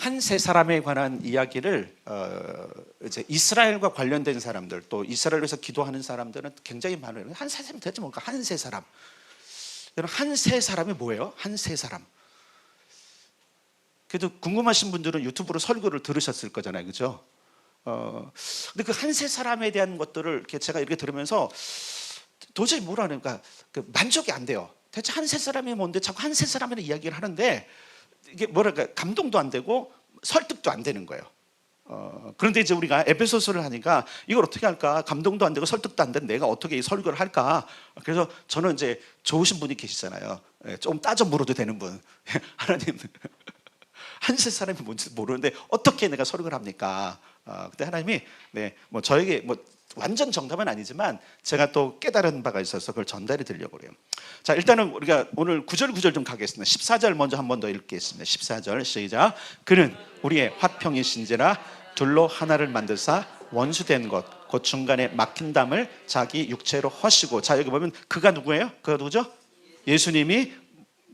한 세 사람에 관한 이야기를 이제 이스라엘과 관련된 사람들, 또 이스라엘을 위해서 기도하는 사람들은 굉장히 많아요. 한 세 사람 대체 뭘까? 한 세 사람. 여러분, 한 세 사람이 뭐예요? 한 세 사람. 그래도 궁금하신 분들은 유튜브로 설교를 들으셨을 거잖아요, 그죠? 근데 그 한 세 사람에 대한 것들을 이렇게 제가 이렇게 들으면서 도저히 뭐라는가, 그 만족이 안 돼요. 대체 한 세 사람이 뭔데 자꾸 한 세 사람이라는 이야기를 하는데 이게 뭐랄까, 감동도 안 되고 설득도 안 되는 거예요. 그런데 이제 우리가 에베소서를 하니까 이걸 어떻게 할까? 감동도 안 되고 설득도 안 되는 내가 어떻게 이 설교를 할까? 그래서 저는 이제 좋으신 분이 계시잖아요. 좀 따져 물어도 되는 분. 하나님, 한 세 사람이 뭔지 모르는데 어떻게 내가 설교를 합니까? 그때 하나님이 뭐 저에게 뭐 완전 정답은 아니지만 제가 또 깨달은 바가 있어서 그걸 전달해 드리려고 그래요. 자, 일단은 우리가 오늘 구절 좀 가겠습니다. 14절 먼저 한 번 더 읽겠습니다. 14절 시작. 그는 우리의 화평이신지라 둘로 하나를 만드사 원수된 것 곧 중간에 막힌 담을 자기 육체로 허시고. 자, 여기 보면 그가 누구예요? 그가 누구죠? 예수님이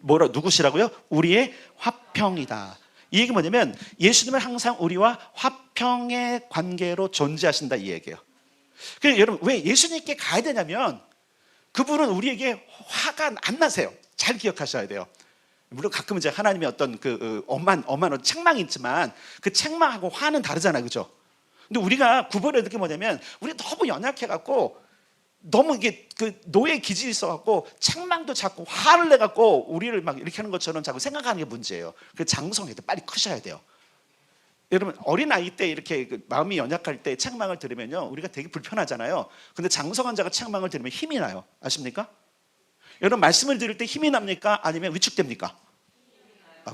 누구시라고요? 우리의 화평이다. 이 얘기 뭐냐면 예수님은 항상 우리와 화평의 관계로 존재하신다, 이 얘기예요. 그래서 여러분, 왜 예수님께 가야 되냐면 그분은 우리에게 화가 안 나세요. 잘 기억하셔야 돼요. 물론 가끔 이제 하나님의 어떤 그 엄한 책망이 있지만 그 책망하고 화는 다르잖아요, 그죠? 근데 우리가 구별해야 될 게 뭐냐면 우리 너무 연약해갖고 너무 이게 그 노예 기질이 있어갖고 책망도 자꾸 화를 내갖고 우리를 막 이렇게 하는 것처럼 자꾸 생각하는 게 문제예요. 그 장성할 때 빨리 크셔야 돼요. 여러분, 어린아이 때 이렇게 마음이 연약할 때 책망을 들으면요 우리가 되게 불편하잖아요. 근데 장성한 자가 책망을 들으면 힘이 나요. 아십니까? 여러분, 말씀을 들을 때 힘이 납니까? 아니면 위축됩니까?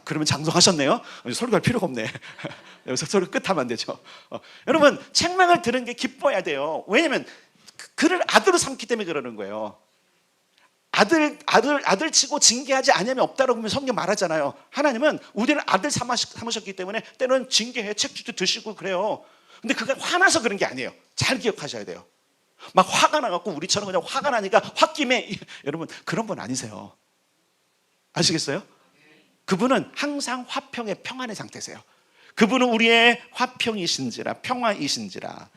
그러면 장성하셨네요. 설교할 필요가 없네. 여기서 설교 끝하면 안 되죠. 여러분, 책망을 들은 게 기뻐야 돼요. 왜냐면 그를 아들로 삼기 때문에 그러는 거예요. 아들 치고 징계하지 않으면 없다라고 보면 성경 말하잖아요. 하나님은 우리를 아들 삼으셨기 때문에 때로는 징계해, 책주도 드시고 그래요. 근데 그가 화나서 그런 게 아니에요. 잘 기억하셔야 돼요. 막 화가 나갖고 우리처럼 그냥 화가 나니까 홧김에, 여러분, 그런 분 아니세요. 아시겠어요? 그분은 항상 화평의 평안의 상태세요. 그분은 우리의 화평이신지라, 평화이신지라.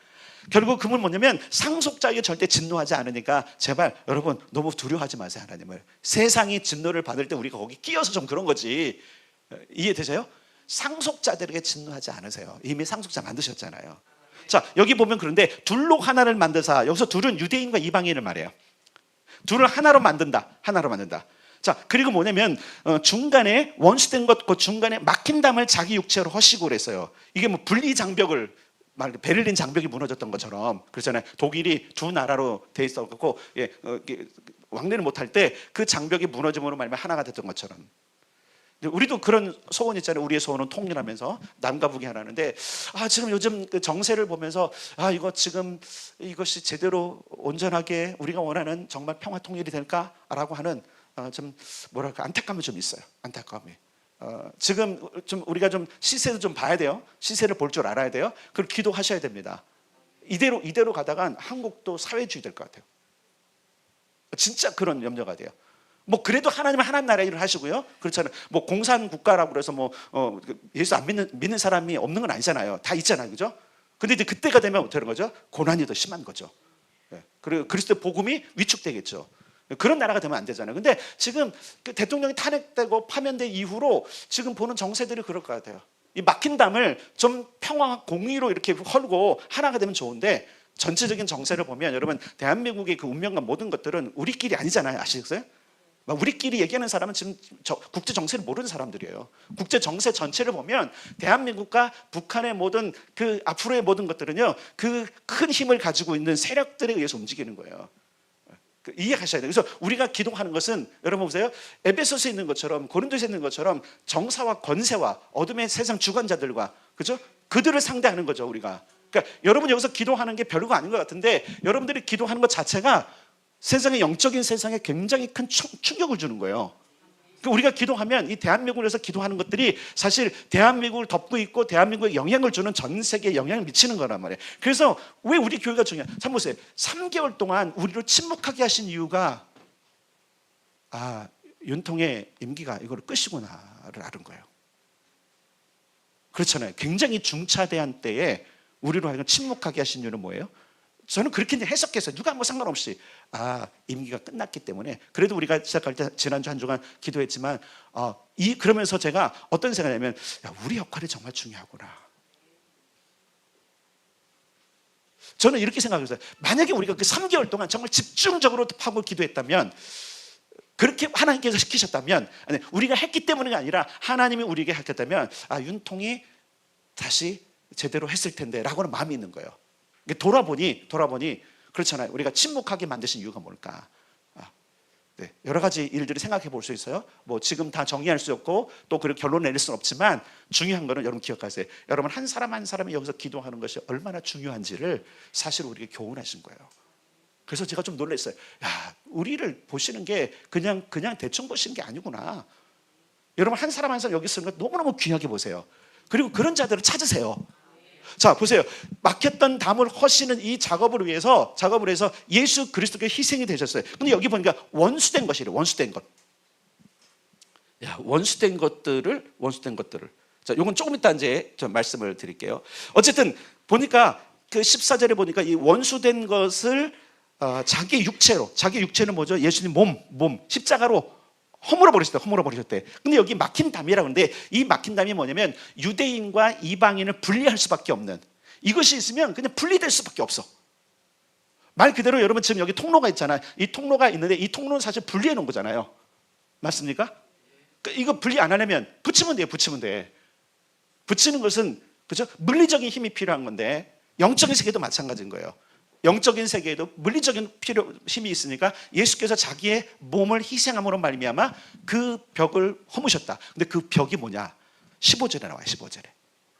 결국 그분 뭐냐면 상속자에게 절대 진노하지 않으니까 제발 여러분 너무 두려워하지 마세요. 하나님을. 세상이 진노를 받을 때 우리가 거기 끼어서 좀 그런 거지. 이해되세요? 상속자들에게 진노하지 않으세요. 이미 상속자 만드셨잖아요. 자, 여기 보면 그런데 둘로 하나를 만드사. 여기서 둘은 유대인과 이방인을 말해요. 둘을 하나로 만든다. 하나로 만든다. 자, 그리고 뭐냐면 중간에 원수된 것, 그 중간에 막힌 담을 자기 육체로 허시고 그랬어요. 이게 뭐 분리 장벽을, 베를린 장벽이 무너졌던 것처럼 그렇잖아요. 독일이 두 나라로 돼 있어갖고 왕래를 못할 때 그 장벽이 무너짐으로 말미암아 하나가 됐던 것처럼 우리도 그런 소원 있잖아요. 우리의 소원은 통일하면서 남과 북이 하나인데 지금 요즘 그 정세를 보면서 이거 지금 이것이 제대로 온전하게 우리가 원하는 정말 평화 통일이 될까라고 하는 좀 뭐랄까 안타까움이 좀 있어요. 안타까움이. 지금 좀 우리가 좀 시세도 좀 봐야 돼요. 시세를 볼 줄 알아야 돼요. 그걸 기도하셔야 됩니다. 이대로 가다간 한국도 사회주의 될 것 같아요. 진짜 그런 염려가 돼요. 뭐 그래도 하나님은 하나님 나라 일을 하시고요. 그렇잖아요. 뭐 공산 국가라고 그래서 뭐 예수 안 믿는 사람이 없는 건 아니잖아요. 다 있잖아요, 그죠? 근데 이제 그때가 되면 어떻게 되는 거죠? 고난이 더 심한 거죠. 그리고 그리스도 복음이 위축되겠죠. 그런 나라가 되면 안 되잖아요. 근데 지금 그 대통령이 탄핵되고 파면된 이후로 지금 보는 정세들이 그럴 것 같아요. 이 막힌 담을 좀 평화 공의로 이렇게 헐고 하나가 되면 좋은데 전체적인 정세를 보면 여러분, 대한민국의 그 운명과 모든 것들은 우리끼리 아니잖아요. 아시겠어요? 우리끼리 얘기하는 사람은 지금 국제 정세를 모르는 사람들이에요. 국제 정세 전체를 보면 대한민국과 북한의 모든 그 앞으로의 모든 것들은요 그 큰 힘을 가지고 있는 세력들에 의해서 움직이는 거예요. 이해하셔야 돼요. 그래서 우리가 기도하는 것은 여러분 보세요. 에베소서에 있는 것처럼 고린도서에 있는 것처럼 정사와 권세와 어둠의 세상 주관자들과 그죠? 그들을 상대하는 거죠, 우리가. 그러니까 여러분 여기서 기도하는 게 별거 아닌 것 같은데 여러분들이 기도하는 것 자체가 세상의 영적인 세상에 굉장히 큰 충격을 주는 거예요. 우리가 기도하면 이 대한민국을 위해서 기도하는 것들이 사실 대한민국을 덮고 있고 대한민국에 영향을 주는 전 세계에 영향을 미치는 거란 말이에요. 그래서 왜 우리 교회가 중요해요? 참 보세요. 3개월 동안 우리를 침묵하게 하신 이유가 윤통의 임기가 이걸 끝이구나를 알은 거예요. 그렇잖아요. 굉장히 중차대한 때에 우리로 하여금 침묵하게 하신 이유는 뭐예요? 저는 그렇게 해석했어요. 누가 뭐 상관없이. 임기가 끝났기 때문에. 그래도 우리가 시작할 때 지난주 한 주간 기도했지만 그러면서 제가 어떤 생각이냐면 우리 역할이 정말 중요하구나. 저는 이렇게 생각했어요. 만약에 우리가 그 3개월 동안 정말 집중적으로 하고 기도했다면, 그렇게 하나님께서 시키셨다면, 아니, 우리가 했기 때문이 아니라 하나님이 우리에게 하셨다면 윤통이 다시 제대로 했을 텐데 라고는 마음이 있는 거예요. 돌아보니 그렇잖아요. 우리가 침묵하게 만드신 이유가 뭘까? 네, 여러 가지 일들을 생각해 볼 수 있어요. 뭐 지금 다 정리할 수 없고 또 그렇게 결론 내릴 수는 없지만, 중요한 거는 여러분 기억하세요. 여러분 한 사람 한 사람이 여기서 기도하는 것이 얼마나 중요한지를 사실 우리에게 교훈하신 거예요. 그래서 제가 좀 놀랐어요. 우리를 보시는 게 그냥 대충 보시는 게 아니구나. 여러분 한 사람 한 사람 여기 쓰는 거 너무너무 귀하게 보세요. 그리고 그런 자들을 찾으세요. 자, 보세요. 막혔던 담을 허시는 이 작업을 위해서 예수 그리스도께 희생이 되셨어요. 근데 여기 보니까 원수된 것이래요. 원수된 것. 원수된 것들을. 자, 요건 조금 이따 이제 좀 말씀을 드릴게요. 어쨌든 보니까 그 14절에 보니까 이 원수된 것을 자기 육체는 뭐죠? 예수님 몸 십자가로 허물어 버리셨대. 근데 여기 막힌 담이라고 하는데, 이 막힌 담이 뭐냐면 유대인과 이방인을 분리할 수밖에 없는, 이것이 있으면 그냥 분리될 수밖에 없어. 말 그대로 여러분 지금 여기 통로가 있잖아요. 이 통로가 있는데 이 통로는 사실 분리해 놓은 거잖아요. 맞습니까? 이거 분리 안 하려면 붙이면 돼요. 붙이는 것은 그죠? 물리적인 힘이 필요한 건데, 영적인 세계도 마찬가지인 거예요. 영적인 세계에도 물리적인 힘이 있으니까 예수께서 자기의 몸을 희생함으로 말미암아 그 벽을 허무셨다. 근데 그 벽이 뭐냐? 15절에 나와요.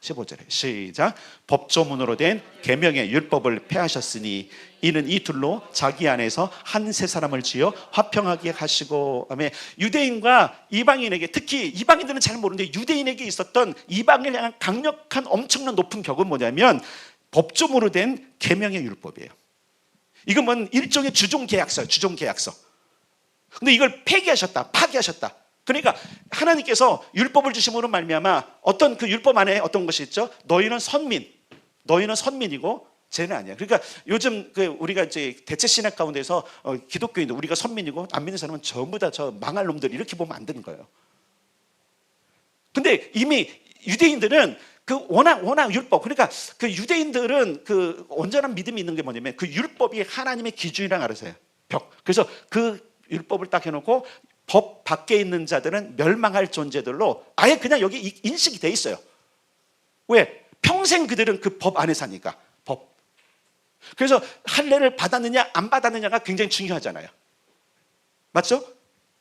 15절에 시작. 법조문으로 된 계명의 율법을 폐하셨으니 이는 이 둘로 자기 안에서 한 세 사람을 지어 화평하게 하시고. 아멘. 유대인과 이방인에게, 특히 이방인들은 잘 모르는데 유대인에게 있었던 이방인을 향한 강력한 엄청난 높은 격은 뭐냐면 법조문으로 된 계명의 율법이에요. 이건 뭐 일종의 주종 계약서예요. 근데 이걸 파기하셨다. 그러니까 하나님께서 율법을 주심으로 말미암아 어떤 그 율법 안에 어떤 것이 있죠? 너희는 선민이고 쟤는 아니야. 그러니까 요즘 우리가 이제 대체 신학 가운데서 기독교인들 우리가 선민이고 안 믿는 사람은 전부 다 저 망할 놈들, 이렇게 보면 안 되는 거예요. 근데 이미 유대인들은 워낙 율법, 그러니까 그 유대인들은 그 온전한 믿음이 있는 게 뭐냐면 그 율법이 하나님의 기준이랑 알아서요. 그래서 그 율법을 딱 해놓고 법 밖에 있는 자들은 멸망할 존재들로 아예 그냥 여기 인식이 돼 있어요. 왜? 평생 그들은 그 법 안에 사니까. 그래서 할례를 받았느냐 안 받았느냐가 굉장히 중요하잖아요. 맞죠?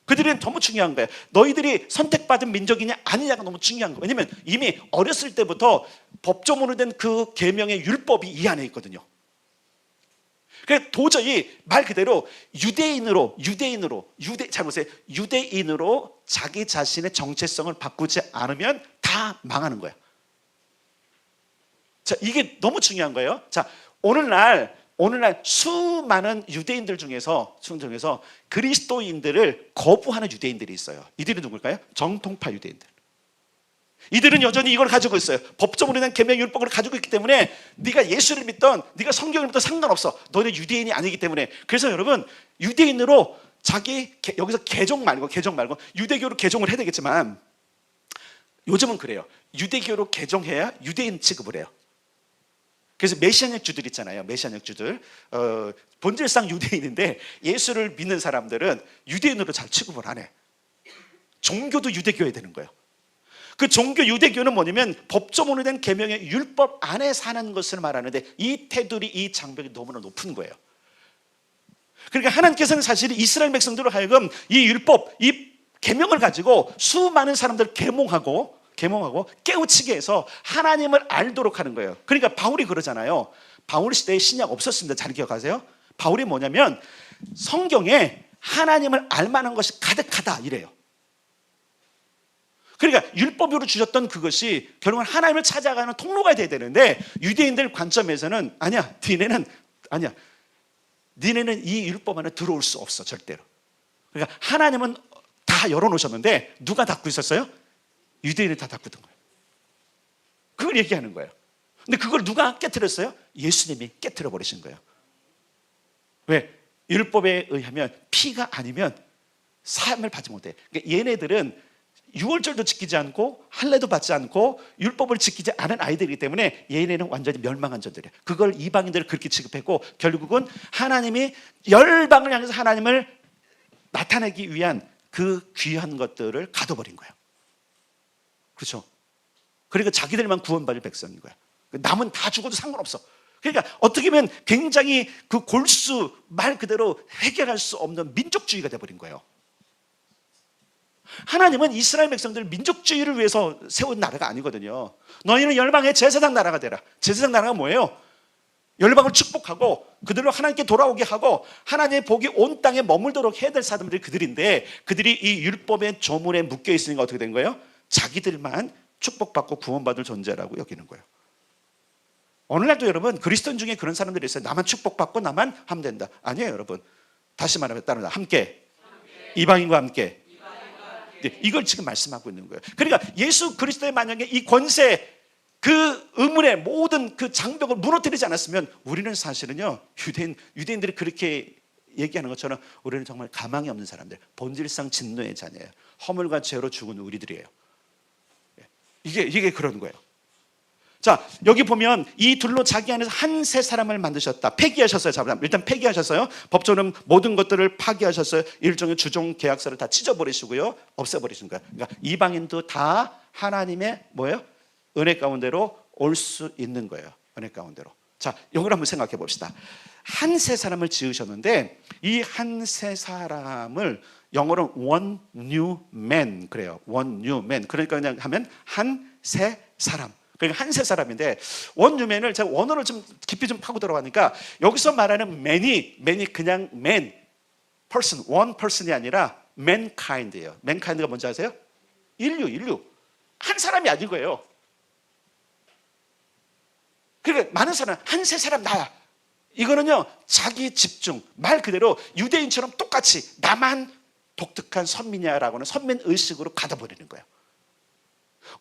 그들은 너무 중요한 거예요. 너희들이 선택받은 민족이냐 아니냐가 너무 중요한 거예요. 왜냐면 이미 어렸을 때부터 법조문으로 된 그 계명의 율법이 이 안에 있거든요. 그래서 도저히 말 그대로 유대인으로 자기 자신의 정체성을 바꾸지 않으면 다 망하는 거예요. 자, 이게 너무 중요한 거예요. 자, 오늘날 수많은 유대인들 중에서 그리스도인들을 거부하는 유대인들이 있어요. 이들이 누굴까요? 정통파 유대인들. 이들은 여전히 이걸 가지고 있어요. 법적으로 된 계명 율법을 가지고 있기 때문에 네가 예수를 믿던, 네가 성경을 믿던 상관없어. 너는 유대인이 아니기 때문에. 그래서 여러분, 유대인으로 여기서 개종 말고 유대교로 개종을 해야 되겠지만, 요즘은 그래요. 유대교로 개종해야 유대인 취급을 해요. 그래서 메시아적 주들 있잖아요. 메시아적 주들. 본질상 유대인인데 예수를 믿는 사람들은 유대인으로 잘 취급을 안 해. 종교도 유대교여야 되는 거예요. 그 종교 유대교는 뭐냐면 법조문으로 된 계명의 율법 안에 사는 것을 말하는데, 이 테두리, 이 장벽이 너무나 높은 거예요. 그러니까 하나님께서는 사실 이스라엘 백성들로 하여금 이 율법, 이 계명을 가지고 수많은 사람들을 계몽하고 깨우치게 해서 하나님을 알도록 하는 거예요. 그러니까 바울이 그러잖아요. 바울 시대에 신약 없었습니다. 잘 기억하세요? 바울이 뭐냐면 성경에 하나님을 알만한 것이 가득하다 이래요. 그러니까 율법으로 주셨던 그것이 결국은 하나님을 찾아가는 통로가 돼야 되는데, 유대인들 관점에서는 니네는 이 율법 안에 들어올 수 없어, 절대로. 그러니까 하나님은 다 열어놓으셨는데 누가 닫고 있었어요? 유대인이 다 닫고 있던 거예요. 그걸 얘기하는 거예요. 근데 그걸 누가 깨트렸어요? 예수님이 깨트려 버리신 거예요. 왜? 율법에 의하면 피가 아니면 사함을 받지 못해. 그러니까 얘네들은 유월절도 지키지 않고 할례도 받지 않고 율법을 지키지 않은 아이들이기 때문에 얘네는 완전히 멸망한 자들이에요. 그걸 이방인들을 그렇게 취급했고 결국은 하나님이 열방을 향해서 하나님을 나타내기 위한 그 귀한 것들을 가둬버린 거예요. 그렇죠? 그러니까 자기들만 구원받을 백성인 거예요. 남은 다 죽어도 상관없어. 그러니까 어떻게 보면 굉장히 그 골수 말 그대로 해결할 수 없는 민족주의가 돼버린 거예요. 하나님은 이스라엘 백성들 민족주의를 위해서 세운 나라가 아니거든요. 너희는 열방의 제사장 나라가 되라. 제사장 나라가 뭐예요? 열방을 축복하고 그들로 하나님께 돌아오게 하고 하나님의 복이 온 땅에 머물도록 해야 될 사람들이 그들인데 그들이 이 율법의 조문에 묶여 있으니까 어떻게 된 거예요? 자기들만 축복받고 구원받을 존재라고 여기는 거예요. 오늘날도 여러분 그리스도인 중에 그런 사람들이 있어요. 나만 축복받고 나만 하면 된다. 아니에요 여러분. 다시 말하면 따르다 함께 이방인과 함께 이걸 지금 말씀하고 있는 거예요. 그러니까 예수 그리스도의 만약에 이 권세 그 의문의 모든 그 장벽을 무너뜨리지 않았으면 우리는 사실은요 유대인들이 그렇게 얘기하는 것처럼 우리는 정말 가망이 없는 사람들, 본질상 진노의 자녀예요. 허물과 죄로 죽은 우리들이에요. 이게 그런 거예요. 자, 여기 보면 이 둘로 자기 안에서 한 세 사람을 만드셨다. 폐기하셨어요. 일단 폐기하셨어요. 법조는 모든 것들을 파기하셨어요. 일종의 주종 계약서를 다 찢어버리시고요. 없애버리신 거예요. 그러니까 이방인도 다 하나님의 뭐예요? 은혜 가운데로 올 수 있는 거예요. 은혜 가운데로. 자, 이걸 한번 생각해 봅시다. 한 세 사람을 지으셨는데 이 한 세 사람을 영어로 one new man 그래요. one new man. 그러니까 그냥 하면 한 세 사람. 그러니까 한 세 사람인데 원유맨을 제가 원어를 좀 깊이 좀 파고 들어가니까 여기서 말하는 man이 그냥 man, person, one person이 아니라 mankind예요. mankind가 뭔지 아세요? 인류. 한 사람이 아닌 거예요. 그러니까 많은 사람, 한 세 사람 나야. 이거는요 자기 집중, 말 그대로 유대인처럼 똑같이 나만 독특한 선민이야라고는 선민의식으로 가둬버리는 거예요.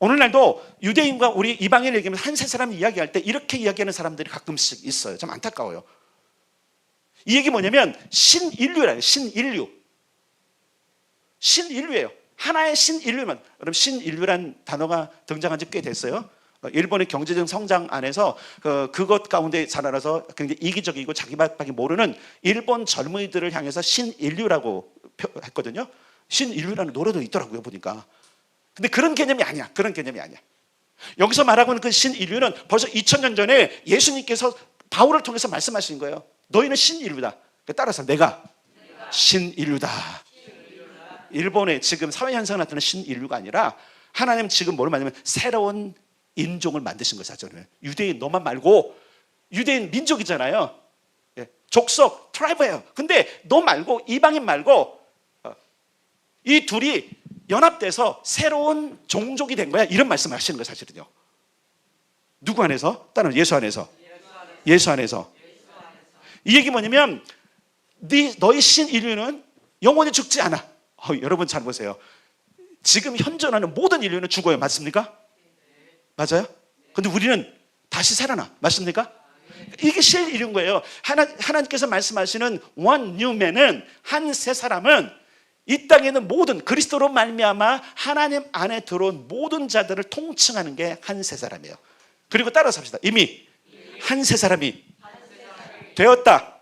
오늘날도 유대인과 우리 이방인을 얘기하면 한 세 사람 이야기할 때 이렇게 이야기하는 사람들이 가끔씩 있어요. 좀 안타까워요. 이 얘기 뭐냐면 신인류라요. 신인류예요. 하나의 신인류만. 그럼 신인류란 단어가 등장한 지 꽤 됐어요. 일본의 경제적 성장 안에서 그것 가운데 자라나서 굉장히 이기적이고 자기밖에 모르는 일본 젊은이들을 향해서 신인류라고 했거든요. 신인류라는 노래도 있더라고요 보니까. 근데 그런 개념이 아니야. 여기서 말하고 있는 그 신인류는 벌써 2000년 전에 예수님께서 바울을 통해서 말씀하신 거예요. 너희는 신인류다. 따라서 내가 신인류다. 일본의 지금 사회현상을 나타내는 신인류가 아니라 하나님은 지금 뭘 말하냐면 새로운 인종을 만드신 거예요. 유대인 너만 말고 유대인 민족이잖아요. 족속, 트라이브예요. 근데 너 말고 이방인 말고 이 둘이 연합돼서 새로운 종족이 된 거야. 이런 말씀을 하시는 거예요 사실은요. 누구 안에서? 따로 예수 안에서. 이 얘기 뭐냐면 너희 신인류는 영원히 죽지 않아. 여러분 잘 보세요. 지금 현존하는 모든 인류는 죽어요. 맞습니까? 맞아요? 근데 우리는 다시 살아나. 맞습니까? 이게 신인류인 거예요. 하나님께서 말씀하시는 one new man은 한 세 사람은 이 땅에 있는 모든 그리스도로 말미암아 하나님 안에 들어온 모든 자들을 통칭하는 게 한 세 사람이에요. 그리고 따라서 합시다. 이미 한 세 사람이 되었다.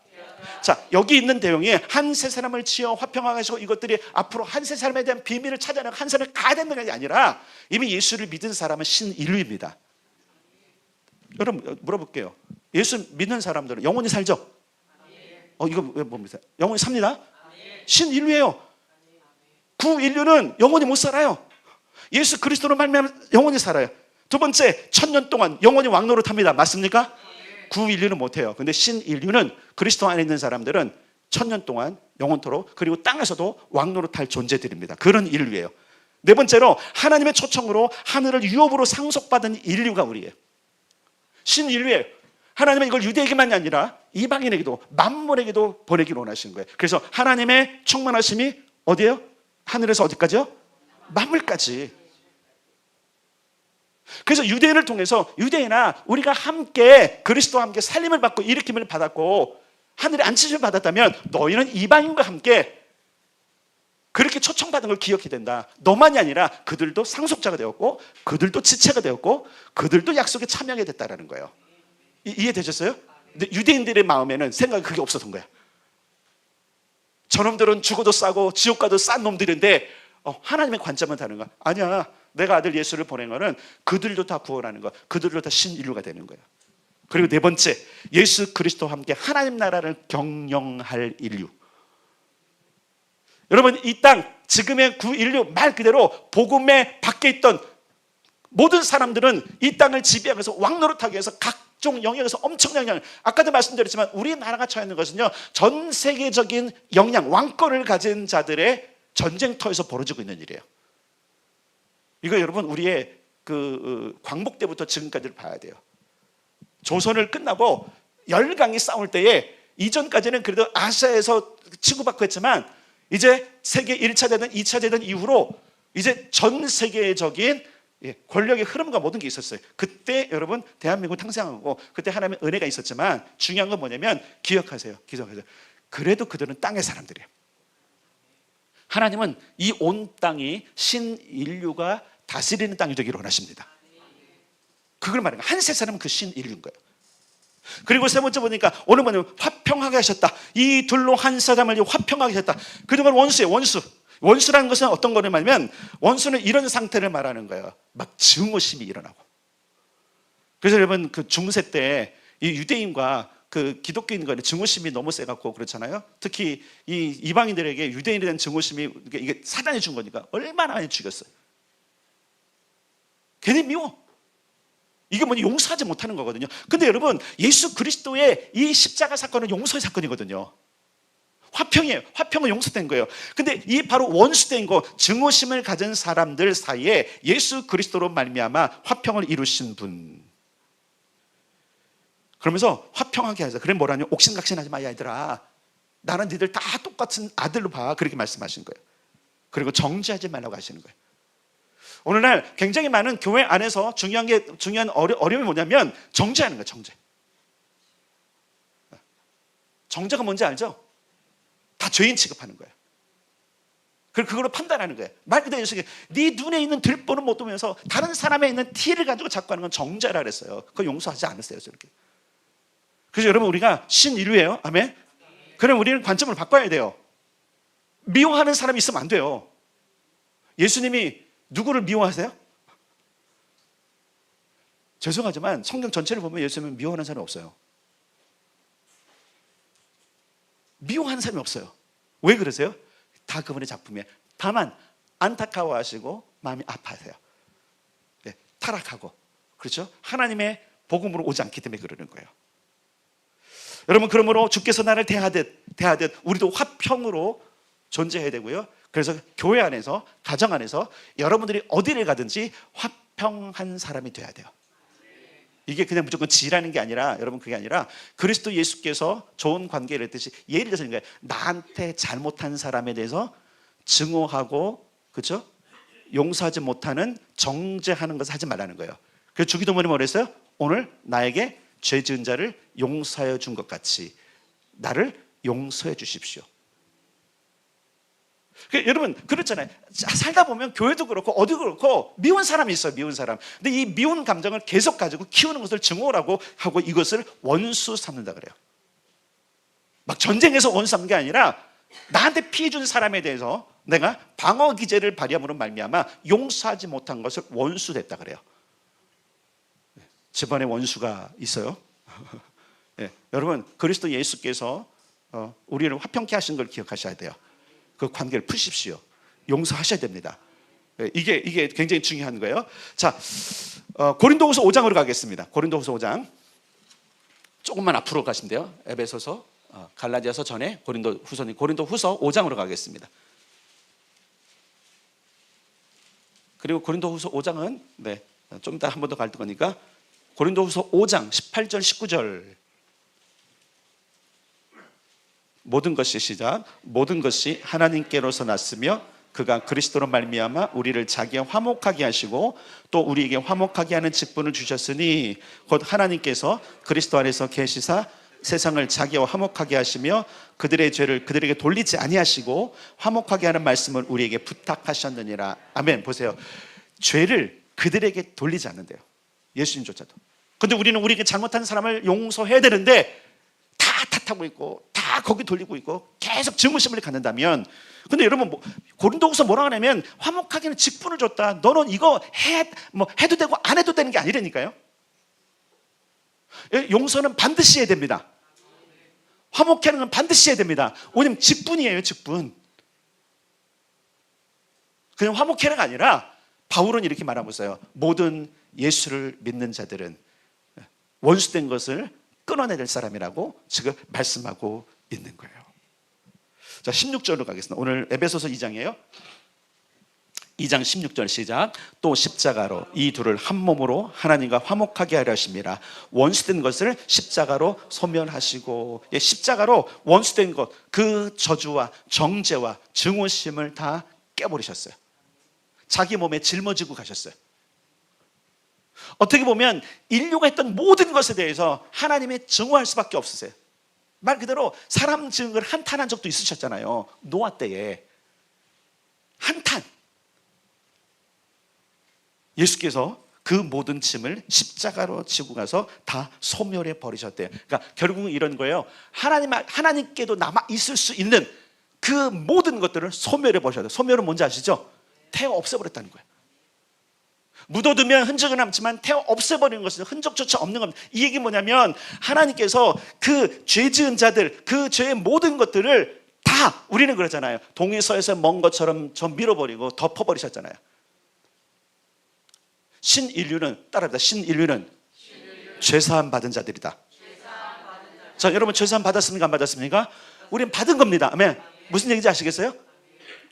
자, 여기 있는 내용이 한 세 사람을 지어 화평하시고 이것들이 앞으로 한 세 사람에 대한 비밀을 찾아내고 한 사람을 가야 되는 게 아니라 이미 예수를 믿은 사람은 신인류입니다. 여러분 물어볼게요. 예수 믿는 사람들은 영원히 살죠? 이거 왜 뭡니까? 영원히 삽니다. 신인류예요. 구인류는 영원히 못 살아요. 예수 그리스도로 말미암아 영원히 살아요. 두 번째, 1000년 동안 영원히 왕노릇합니다. 맞습니까? 구인류는 못해요. 근데 신인류는 그리스도 안에 있는 사람들은 1000년 동안 영원토록 그리고 땅에서도 왕노릇할 존재들입니다. 그런 인류예요. 네 번째로 하나님의 초청으로 하늘을 유업으로 상속받은 인류가 우리예요. 신인류예요. 하나님은 이걸 유대에게만이 아니라 이방인에게도 만물에게도 보내기를 원하시는 거예요. 그래서 하나님의 충만하심이 어디예요? 하늘에서 어디까지요? 만물까지. 그래서 유대인을 통해서 유대인아 우리가 함께 그리스도와 함께 살림을 받고 일으킴을 받았고 하늘의 안치심을 받았다면 너희는 이방인과 함께 그렇게 초청받은 걸 기억해야 된다. 너만이 아니라 그들도 상속자가 되었고 그들도 지체가 되었고 그들도 약속에 참여하게 됐다라는 거예요. 이해되셨어요? 근데 유대인들의 마음에는 생각이 그게 없었던 거야. 저놈들은 죽어도 싸고 지옥 가도 싼 놈들인데 하나님의 관점은 다른 거야. 아니야, 내가 아들 예수를 보낸 거는 그들도 다 구원하는 거야. 그들도 다 신인류가 되는 거야. 그리고 네 번째, 예수 그리스도와 함께 하나님 나라를 경영할 인류. 여러분, 이 땅 지금의 구인류 말 그대로 복음에 밖에 있던 모든 사람들은 이 땅을 지배하기 위해서 왕노릇하기 위해서 각종 영역에서 엄청난 영향. 아까도 말씀드렸지만 우리나라가 처해 있는 것은요, 전 세계적인 영향, 왕권을 가진 자들의 전쟁터에서 벌어지고 있는 일이에요. 이거 여러분 우리의 광복 때부터 지금까지를 봐야 돼요. 조선을 끝나고 열강이 싸울 때에 이전까지는 그래도 아시아에서 치고받고 했지만 이제 세계 1차 대전, 2차 대전 이후로 이제 전 세계적인 권력의 흐름과 모든 게 있었어요. 그때 여러분 대한민국 탄생하고 그때 하나님의 은혜가 있었지만 중요한 건 뭐냐면 기억하세요. 그래도 그들은 땅의 사람들이에요. 하나님은 이 온 땅이 신인류가 다스리는 땅이 되기를 원하십니다. 그걸 말하는 거예요. 한 세 사람은 그 신인류인 거예요. 그리고 세 번째 보니까 오늘 뭐냐면 화평하게 하셨다. 이 둘로 한 사람을 화평하게 하셨다. 그동안 원수예요. 원수라는 것은 어떤 거를 말하면 원수는 이런 상태를 말하는 거예요. 막 증오심이 일어나고. 그래서 여러분 그 중세 때 이 유대인과 그 기독교인 간에 증오심이 너무 세갖고 그렇잖아요. 특히 이 이방인들에게 유대인에 대한 증오심이 이게 사단이 준 거니까 얼마나 많이 죽였어요. 걔네 미워. 이게 뭐냐, 용서하지 못하는 거거든요. 근데 여러분 예수 그리스도의 이 십자가 사건은 용서의 사건이거든요. 화평이에요. 화평은 용서된 거예요. 근데 이 바로 원수된 거, 증오심을 가진 사람들 사이에 예수 그리스도로 말미암아 화평을 이루신 분. 그러면서 화평하게 하자. 그래 뭐라냐, 옥신각신하지 마, 야 얘들아. 나는 니들 다 똑같은 아들로 봐. 그렇게 말씀하신 거예요. 그리고 정죄하지 말라고 하시는 거예요. 오늘날 굉장히 많은 교회 안에서 중요한 어려움이 뭐냐면 정죄하는 거예요. 정죄가 뭔지 알죠? 다 죄인 취급하는 거예요. 그리고 그걸로 판단하는 거예요. 말 그대로 네 눈에 있는 들보는 못 보면서 다른 사람에 있는 티를 가지고 자꾸 하는 건 정죄라 그랬어요. 그거 용서하지 않았어요. 저렇게. 그래서 여러분 우리가 신인류예요. 아멘. 그럼 우리는 관점을 바꿔야 돼요. 미워하는 사람이 있으면 안 돼요. 예수님이 누구를 미워하세요? 죄송하지만 성경 전체를 보면 예수님은 미워하는 사람이 없어요. 미워하는 사람이 없어요. 왜 그러세요? 다 그분의 작품이에요. 다만 안타까워하시고 마음이 아파하세요. 네, 타락하고, 그렇죠? 하나님의 복음으로 오지 않기 때문에 그러는 거예요. 여러분, 그러므로 주께서 나를 대하듯 우리도 화평으로 존재해야 되고요. 그래서 교회 안에서, 가정 안에서 여러분들이 어디를 가든지 화평한 사람이 돼야 돼요. 이게 그냥 무조건 지라는 게 아니라, 여러분 그게 아니라 그리스도 예수께서 좋은 관계를 했듯이, 예를 들어서 거예요. 나한테 잘못한 사람에 대해서 증오하고, 그렇죠? 용서하지 못하는, 정죄하는 것을 하지 말라는 거예요. 그래서 주기도문이 뭐랬어요? 오늘 나에게 죄 지은 자를 용서하여 준 것 같이 나를 용서해 주십시오. 여러분 그렇잖아요. 살다 보면 교회도 그렇고 어디도 그렇고 미운 사람이 있어요. 미운 사람. 근데 이 미운 감정을 계속 가지고 키우는 것을 증오라고 하고 이것을 원수 삼는다 그래요. 막 전쟁에서 원수 삼는 게 아니라 나한테 피해 준 사람에 대해서 내가 방어 기제를 발휘함으로 말미암아 용서하지 못한 것을 원수됐다 그래요. 집안에 원수가 있어요. 네, 여러분 그리스도 예수께서 우리를 화평케 하신 걸 기억하셔야 돼요. 그 관계를 푸십시오. 용서하셔야 됩니다. 네, 이게 굉장히 중요한 거예요. 자, 고린도후서 5장으로 가겠습니다. 고린도후서 5장. 조금만 앞으로 가시면 돼요. 에베소서, 갈라디아서 전에 고린도후서 5장으로 가겠습니다. 그리고 고린도후서 5장은 좀 이따 한 번 더 갈 거니까 고린도후서 5장 18절 19절. 모든 것이 시작. 모든 것이 하나님께로서 났으며 그가 그리스도로 말미암아 우리를 자기와 화목하게 하시고 또 우리에게 화목하게 하는 직분을 주셨으니 곧 하나님께서 그리스도 안에서 계시사 세상을 자기와 화목하게 하시며 그들의 죄를 그들에게 돌리지 아니하시고 화목하게 하는 말씀을 우리에게 부탁하셨느니라. 아멘. 보세요. 죄를 그들에게 돌리지 않는데요. 예수님조차도. 근데 우리는 우리에게 잘못한 사람을 용서해야 되는데 다 탓하고 있고 다 거기 돌리고 있고 계속 증오심을 갖는다면, 근데 여러분 고린도후서 뭐라 하냐면 화목하게는 직분을 줬다. 너는 이거 해도 되고 안 해도 되는 게 아니라니까요. 용서는 반드시 해야 됩니다. 화목하는 건 반드시 해야 됩니다. 왜냐면 직분이에요. 직분. 그냥 화목하는 게 아니라 바울은 이렇게 말하고 있어요. 모든 예수를 믿는 자들은 원수된 것을 끊어내야 될 사람이라고 지금 말씀하고 있는 거예요. 자, 16절로 가겠습니다. 오늘 에베소서 2장이에요. 2장 16절 시작. 또 십자가로 이 둘을 한 몸으로 하나님과 화목하게 하려 하심이라. 원수된 것을 십자가로 소멸하시고, 십자가로 원수된 것, 그 저주와 정죄와 증오심을 다 깨버리셨어요. 자기 몸에 짊어지고 가셨어요. 어떻게 보면 인류가 했던 모든 것에 대해서 하나님이 증오할 수밖에 없으세요. 말 그대로 사람 증을 한탄한 적도 있으셨잖아요. 노아 때에 한탄. 예수께서 그 모든 짐을 십자가로 지고 가서 다 소멸해 버리셨대요. 그러니까 결국은 이런 거예요. 하나님께도 남아 있을 수 있는 그 모든 것들을 소멸해 버리셨대요. 소멸은 뭔지 아시죠? 태워 없애버렸다는 거예요. 묻어두면 흔적은 남지만 태워 없애버리는 것은 흔적조차 없는 겁니다. 이 얘기 뭐냐면 하나님께서 그 죄 지은 자들, 그 죄의 모든 것들을 다, 우리는 그러잖아요. 동에서에서 먼 것처럼 좀 밀어버리고 덮어버리셨잖아요. 신인류는, 따라합니다. 신인류는 죄사함 받은 자들이다. 자, 여러분 죄사함 받았습니까? 안 받았습니까? 우리는 받은 겁니다. 아멘. 무슨 얘기인지 아시겠어요?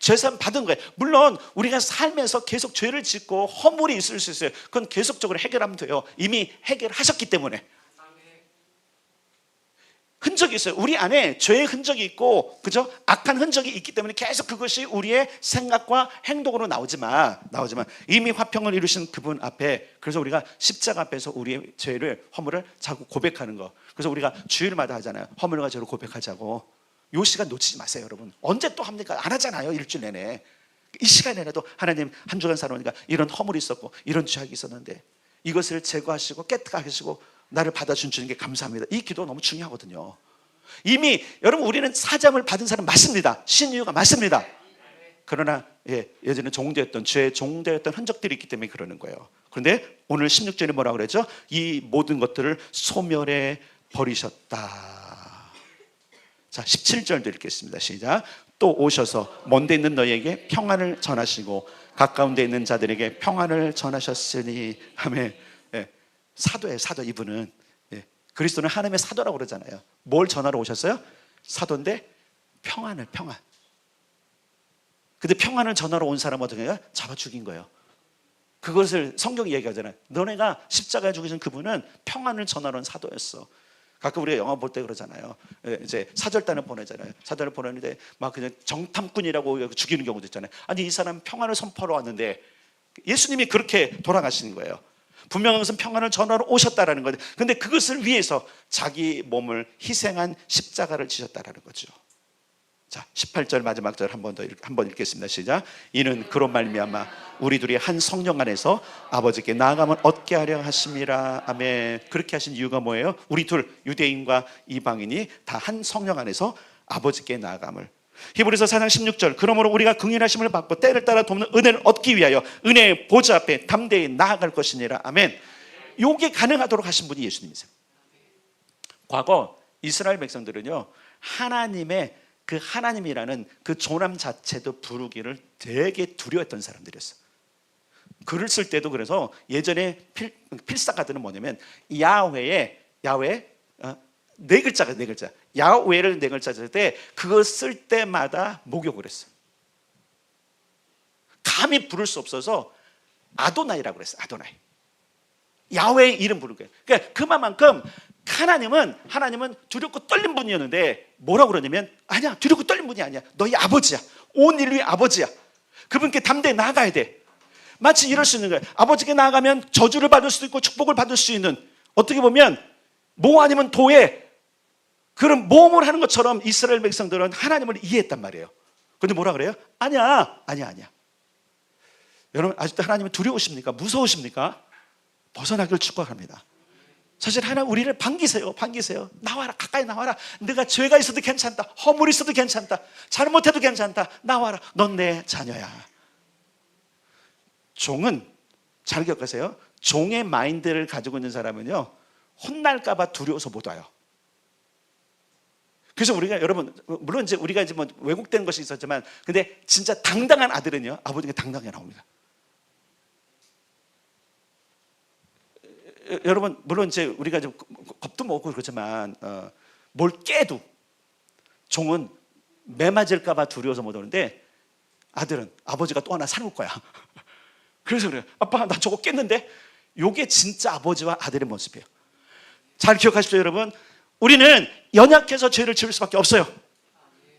죄사함 받은 거예요. 물론 우리가 삶에서 계속 죄를 짓고 허물이 있을 수 있어요. 그건 계속적으로 해결하면 돼요. 이미 해결하셨기 때문에. 흔적이 있어요. 우리 안에 죄의 흔적이 있고, 그죠? 악한 흔적이 있기 때문에 계속 그것이 우리의 생각과 행동으로 나오지만 이미 화평을 이루신 그분 앞에, 그래서 우리가 십자가 앞에서 우리의 죄를, 허물을 자꾸 고백하는 거. 그래서 우리가 주일마다 하잖아요. 허물과 죄를 고백하자고. 이 시간 놓치지 마세요, 여러분. 언제 또 합니까? 안 하잖아요, 일주일 내내. 이 시간에라도 하나님, 한 주간 살아오니까 이런 허물이 있었고 이런 죄악이 있었는데 이것을 제거하시고 깨끗하게 하시고 나를 받아준 주님께 감사합니다. 이 기도 너무 중요하거든요. 이미 여러분, 우리는 사잠을 받은 사람 맞습니다. 신유가 맞습니다. 그러나 예전에 종되었던, 죄의 종되었던 흔적들이 있기 때문에 그러는 거예요. 그런데 오늘 16절에 뭐라고 그랬죠? 이 모든 것들을 소멸해 버리셨다. 자, 17절도 읽겠습니다. 시작. 또 오셔서 먼데 있는 너희에게 평안을 전하시고 가까운 데 있는 자들에게 평안을 전하셨으니. 아멘. 사도예요, 사도. 이분은 그리스도는 하나님의 사도라고 그러잖아요. 뭘 전하러 오셨어요? 사도인데 평안. 근데 평안을 전하러 온 사람은 어떻게 해요? 잡아 죽인 거예요. 그것을 성경이 얘기하잖아요. 너네가 십자가에 죽으신 그분은 평안을 전하러 온 사도였어. 가끔 우리가 영화 볼 때 그러잖아요. 이제 사절단을 보내잖아요. 사절을 보내는데 막 그냥 정탐꾼이라고 죽이는 경우도 있잖아요. 아니, 이 사람 평안을 선포하러 왔는데 예수님이 그렇게 돌아가시는 거예요. 분명한 것은 평안을 전하러 오셨다라는 거예요. 근데 그것을 위해서 자기 몸을 희생한 십자가를 지셨다라는 거죠. 자, 18절 마지막 절 한번 읽겠습니다. 시작. 이는 그로 말미암아 우리 둘이 한 성령 안에서 아버지께 나아감을 얻게 하려 하심이라. 아멘. 그렇게 하신 이유가 뭐예요? 우리 둘, 유대인과 이방인이 다 한 성령 안에서 아버지께 나아감을. 히브리서 4장 16절. 그러므로 우리가 긍휼하심을 받고 때를 따라 돕는 은혜를 얻기 위하여 은혜의 보좌 앞에 담대히 나아갈 것이니라. 아멘. 요게 가능하도록 하신 분이 예수님이세요. 과거 이스라엘 백성들은요, 하나님의 그 하나님이라는 그 존함 자체도 부르기를 되게 두려워했던 사람들이었어요. 글을 쓸 때도 그래서 예전에 필사가들은 뭐냐면 야훼 네 글자가 네 글자. 야훼를 네 글자 쓸 때 그걸 쓸 때마다 목욕을 했어요. 감히 부를 수 없어서 아도나이라고 그랬어요. 아도나이. 야훼의 이름 부르는 거예요. 그러니까 그만큼 하나님은 두렵고 떨린 분이었는데 뭐라고 그러냐면, 아니야, 두렵고 떨린 분이 아니야. 너희 아버지야. 온 인류의 아버지야. 그분께 담대히 나아가야 돼. 마치 이럴 수 있는 거예요. 아버지께 나아가면 저주를 받을 수도 있고 축복을 받을 수 있는, 어떻게 보면 모 아니면 도의 그런 모험을 하는 것처럼 이스라엘 백성들은 하나님을 이해했단 말이에요. 그런데 뭐라 그래요? 아니야. 여러분, 아직도 하나님은 두려우십니까? 무서우십니까? 벗어나기를 축복합니다. 사실 하나님 우리를 반기세요. 나와라, 가까이 나와라. 네가 죄가 있어도 괜찮다. 허물이 있어도 괜찮다. 잘못해도 괜찮다. 나와라. 넌 내 자녀야. 종은, 잘 기억하세요. 종의 마인드를 가지고 있는 사람은요, 혼날까 봐 두려워서 못 와요. 그래서 우리가, 여러분, 물론 이제 우리가 이제 뭐 왜곡된 것이 있었지만, 근데 진짜 당당한 아들은요, 아버지가 당당하게 나옵니다. 여러분, 물론 이제 우리가 좀 겁도 먹고 그렇지만, 뭘 깨도 종은 매 맞을까 봐 두려워서 못 오는데, 아들은 아버지가 또 하나 사놓을 거야. 그래서 그래요. 아빠, 나 저거 깼는데? 요게 진짜 아버지와 아들의 모습이에요. 잘 기억하십시오, 여러분. 우리는 연약해서 죄를 지을 수밖에 없어요.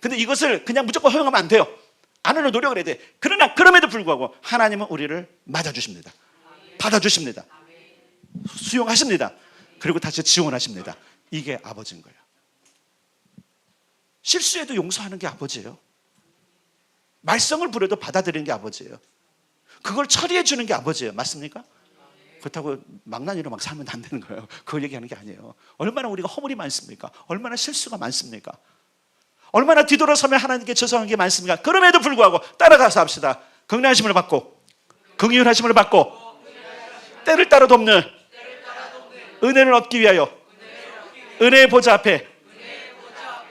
근데 이것을 그냥 무조건 허용하면 안 돼요. 안 하려 노력을 해야 돼. 그러나 그럼에도 불구하고 하나님은 우리를 맞아주십니다. 받아주십니다. 수용하십니다. 그리고 다시 지원하십니다. 이게 아버지인 거예요. 실수해도 용서하는 게 아버지예요. 말썽을 부려도 받아들이는 게 아버지예요. 그걸 처리해 주는 게 아버지예요. 맞습니까? 그렇다고 망나니로 막 살면 안 되는 거예요. 그걸 얘기하는 게 아니에요. 얼마나 우리가 허물이 많습니까? 얼마나 실수가 많습니까? 얼마나 뒤돌아서면 하나님께 죄송한 게 많습니까? 그럼에도 불구하고 따라가서 합시다. 긍휼하심을 받고, 긍휼하심을 받고, 때를 따라 돕는 은혜를 얻기 위하여 은혜의 보좌 앞에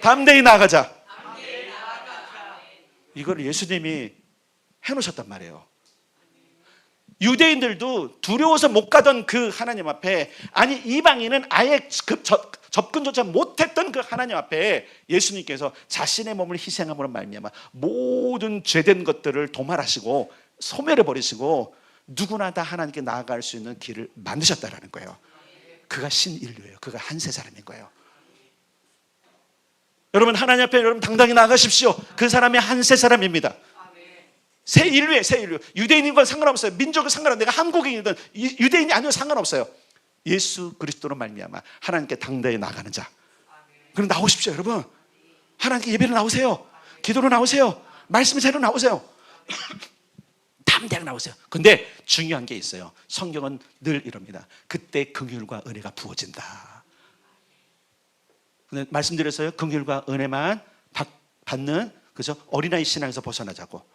담대히 나아가자. 이걸 예수님이 해놓으셨단 말이에요. 유대인들도 두려워서 못 가던 그 하나님 앞에, 아니 이방인은 아예 접근조차 못했던 그 하나님 앞에 예수님께서 자신의 몸을 희생함으로 말미암아 모든 죄된 것들을 도말하시고 소멸해버리시고 누구나 다 하나님께 나아갈 수 있는 길을 만드셨다라는 거예요. 그가 신인류예요. 그가 한세 사람인 거예요. 여러분, 하나님 앞에 여러분 당당히 나아가십시오. 그 사람이 한세 사람입니다. 새 인류예요. 새 인류. 유대인인 상관없어요. 민족은 상관없어요. 내가 한국인이든 유대인이 아니어도 상관없어요. 예수 그리스도로 말미암아 하나님께 당당히 나아가는 자. 그럼 나오십시오, 여러분. 하나님께 예배로 나오세요. 기도로 나오세요. 말씀 새로 나오세요. 담대하게 나오세요. 근데 중요한 게 있어요. 성경은 늘 이럽니다. 그때 긍휼과 은혜가 부어진다. 근데 말씀드렸어요. 긍휼과 은혜만 받는, 그죠? 어린아이 신앙에서 벗어나자고.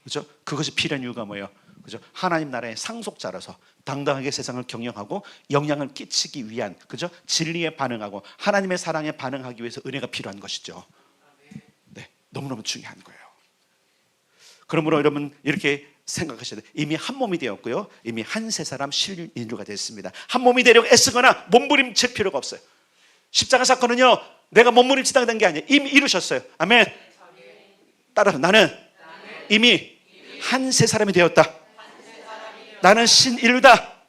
그죠? 그것이 필요한 이유가 뭐예요? 그죠? 하나님 나라의 상속자라서 당당하게 세상을 경영하고 영향을 끼치기 위한, 그죠? 진리에 반응하고 하나님의 사랑에 반응하기 위해서 은혜가 필요한 것이죠. 네, 너무너무 중요한 거예요. 그러므로 여러분 이렇게 생각하셔야 돼요. 이미 한 몸이 되었고요, 이미 한세 사람 신인류가 됐습니다. 한 몸이 되려고 애쓰거나 몸부림칠 필요가 없어요. 십자가 사건은요, 내가 몸부림치다가 된 게 아니에요. 이미 이루셨어요. 아멘. 따라서 나는 이미 한세 사람이 되었다. 나는 신인류다.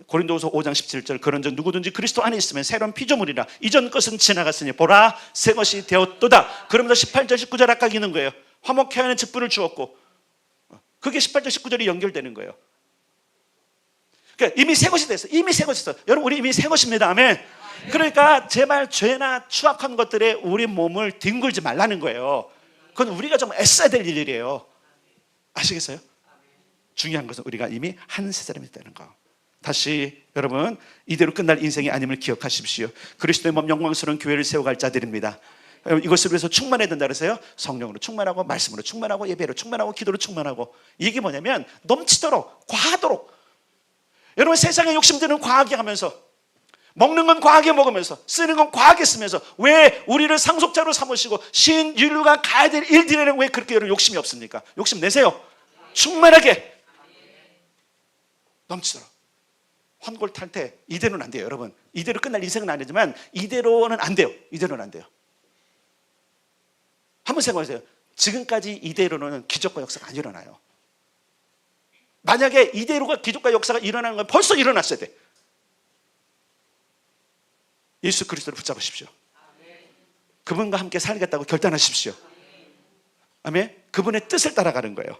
고린도후서 5장 17절, 그런즉 누구든지 그리스도 안에 있으면 새로운 피조물이라. 이전 것은 지나갔으니 보라 새 것이 되었도다. 그러면서 18절 19절 아까 있는 거예요. 화목해 하는 직분을 주었고, 그게 18절 19절이 연결되는 거예요. 그러니까 이미 새 것이 됐어요. 이미 새 것이 있어요. 여러분, 우리 이미 새 것입니다. 아멘. 그러니까 제발 죄나 추악한 것들에 우리 몸을 뒹굴지 말라는 거예요. 그건 우리가 좀 애써야 될 일이에요. 아시겠어요? 중요한 것은 우리가 이미 한세 사람이 되는 거. 다시 여러분, 이대로 끝날 인생이 아님을 기억하십시오. 그리스도의 몸 영광스러운 교회를 세워갈 자들입니다. 이것을 위해서 충만해야 된다 그래서요, 성령으로 충만하고 말씀으로 충만하고 예배로 충만하고 기도로 충만하고. 이게 뭐냐면 넘치도록, 과하도록. 여러분, 세상의 욕심들은 과하게 하면서, 먹는 건 과하게 먹으면서, 쓰는 건 과하게 쓰면서, 왜 우리를 상속자로 삼으시고 신인류가 가야 될 일들에는 왜 그렇게 여러분 욕심이 없습니까? 욕심 내세요. 충만하게 넘치도록. 환골 탈 때 이대로는 안 돼요, 여러분. 이대로 끝날 인생은 아니지만 이대로는 안 돼요. 이대로는 안 돼요. 한번 생각해보세요. 지금까지 이대로는 기적과 역사가 안 일어나요. 만약에 이대로가 기적과 역사가 일어나는 건 벌써 일어났어야 돼. 예수 그리스도를 붙잡으십시오. 그분과 함께 살겠다고 결단하십시오. 아멘. 그분의 뜻을 따라가는 거예요.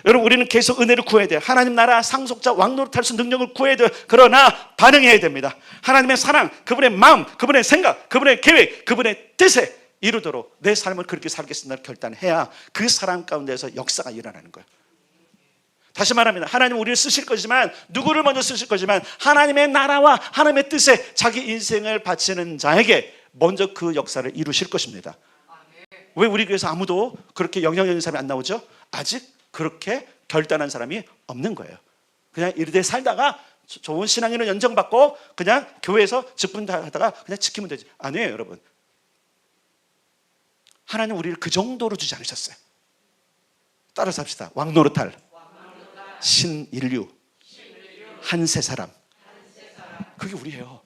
여러분, 우리는 계속 은혜를 구해야 돼요. 하나님 나라 상속자 왕노릇할 수 능력을 구해야 돼요. 그러나 반응해야 됩니다. 하나님의 사랑, 그분의 마음, 그분의 생각, 그분의 계획, 그분의 뜻에 이루도록 내 삶을 그렇게 살겠습니다 결단해야 그 사랑 가운데서 역사가 일어나는 거예요. 다시 말합니다. 하나님 우리를 쓰실 거지만, 누구를 먼저 쓰실 거지만, 하나님의 나라와 하나님의 뜻에 자기 인생을 바치는 자에게 먼저 그 역사를 이루실 것입니다. 왜 우리 교회에서 아무도 그렇게 영향력 있는 사람이 안 나오죠? 아직 그렇게 결단한 사람이 없는 거예요. 그냥 이르되 살다가 좋은 신앙인을 연정받고 그냥 교회에서 직분하다가 그냥 지키면 되지. 아니에요, 여러분. 하나님 우리를 그 정도로 주지 않으셨어요. 따라서 합시다. 왕노릇할 신인류 한 세 사람. 그게 우리예요.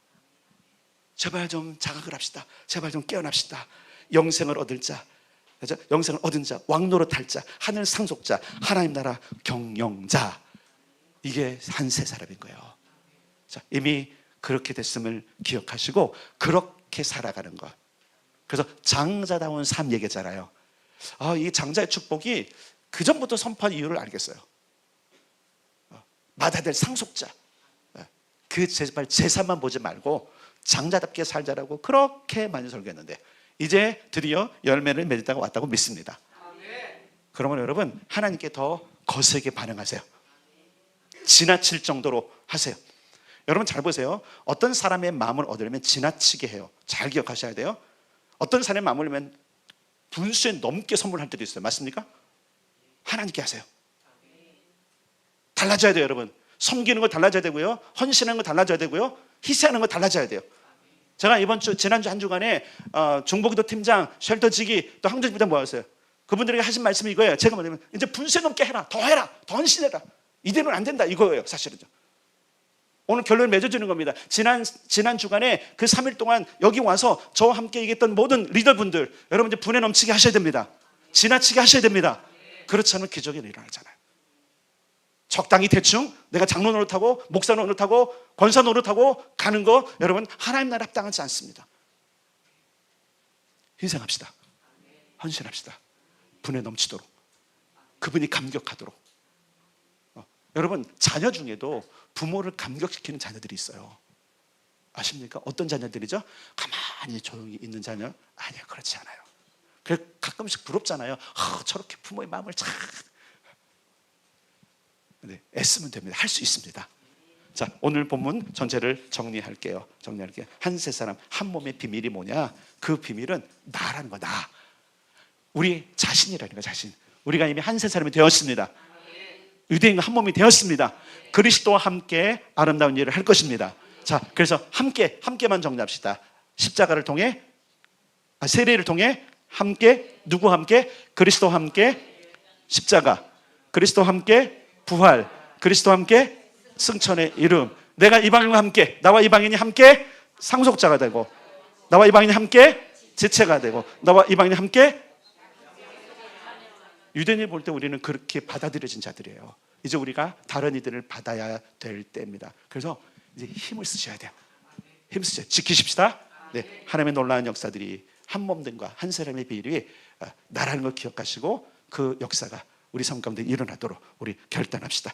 제발 좀 자각을 합시다. 제발 좀 깨어납시다. 영생을 얻을 자, 영생을 얻은 자, 왕노릇할 자, 하늘 상속자, 하나님 나라 경영자, 이게 한 세 사람인 거예요. 자, 이미 그렇게 됐음을 기억하시고 그렇게 살아가는 것. 그래서 장자다운 삶 얘기잖아요. 이 장자의 축복이 그 전부터 선포한 이유를 알겠어요. 받아들 상속자, 그 제발 재산만 보지 말고 장자답게 살자라고 그렇게 많이 설교했는데 이제 드디어 열매를 맺다가 왔다고 믿습니다. 그러면 여러분, 하나님께 더 거세게 반응하세요. 지나칠 정도로 하세요. 여러분 잘 보세요. 어떤 사람의 마음을 얻으려면 지나치게 해요. 잘 기억하셔야 돼요. 어떤 사람의 마음을 얻으면 분수에 넘게 선물할 때도 있어요. 맞습니까? 하나님께 하세요. 달라져야 돼요, 여러분. 섬기는 거 달라져야 되고요, 헌신하는 거 달라져야 되고요, 희생하는 거 달라져야 돼요. 제가 지난주 한 주간에 중보기도 팀장, 쉘터지기, 또 항전팀장 모았어요. 그분들에게 하신 말씀이 이거예요. 제가 뭐냐면 이제 분수에 넘게 해라, 더 해라, 더 헌신해라. 이대로는 안 된다, 이거예요, 사실은. 오늘 결론을 맺어주는 겁니다. 지난 주간에 그 3일 동안 여기 와서 저와 함께 얘기했던 모든 리더분들, 여러분 이제 분에 넘치게 하셔야 됩니다. 지나치게 하셔야 됩니다. 그렇지 않으면 기적이 일어나잖아요. 적당히 대충 내가 장로 노릇하고 목사 노릇하고 권사 노릇하고 가는 거, 여러분 하나님 나라 합당하지 않습니다. 희생합시다. 헌신합시다. 분에 넘치도록, 그분이 감격하도록. 여러분 자녀 중에도 부모를 감격시키는 자녀들이 있어요. 아십니까? 어떤 자녀들이죠? 가만히 조용히 있는 자녀? 아니요, 그렇지 않아요. 그래 가끔씩 부럽잖아요. 저렇게 부모의 마음을 참. 네, 애쓰면 됩니다. 할 수 있습니다. 자, 오늘 본문 전체를 정리할게요. 한 세 사람, 한 몸의 비밀이 뭐냐? 그 비밀은 나라는 거야. 나. 우리 자신이라는 거야, 자신. 우리가 이미 한 세 사람이 되었습니다. 유대인과 한 몸이 되었습니다. 그리스도와 함께 아름다운 일을 할 것입니다. 자, 그래서 함께만 정리합시다. 십자가를 통해, 세례를 통해 함께, 누구와 함께? 그리스도와 함께 십자가, 그리스도와 함께 부활, 그리스도와 함께 승천의 이름. 내가 이방인과 함께, 나와 이방인이 함께 상속자가 되고, 나와 이방인이 함께 지체가 되고, 나와 이방인이 함께. 유대인이 볼 때 우리는 그렇게 받아들여진 자들이에요. 이제 우리가 다른 이들을 받아야 될 때입니다. 그래서 이제 힘을 쓰셔야 돼요. 힘 쓰셔야, 지키십시다. 네, 하나님의 놀라운 역사들이 한 몸됨과 한 사람의 비밀이 나라는 걸 기억하시고 그 역사가 우리 삶 가운데 일어나도록 우리 결단합시다.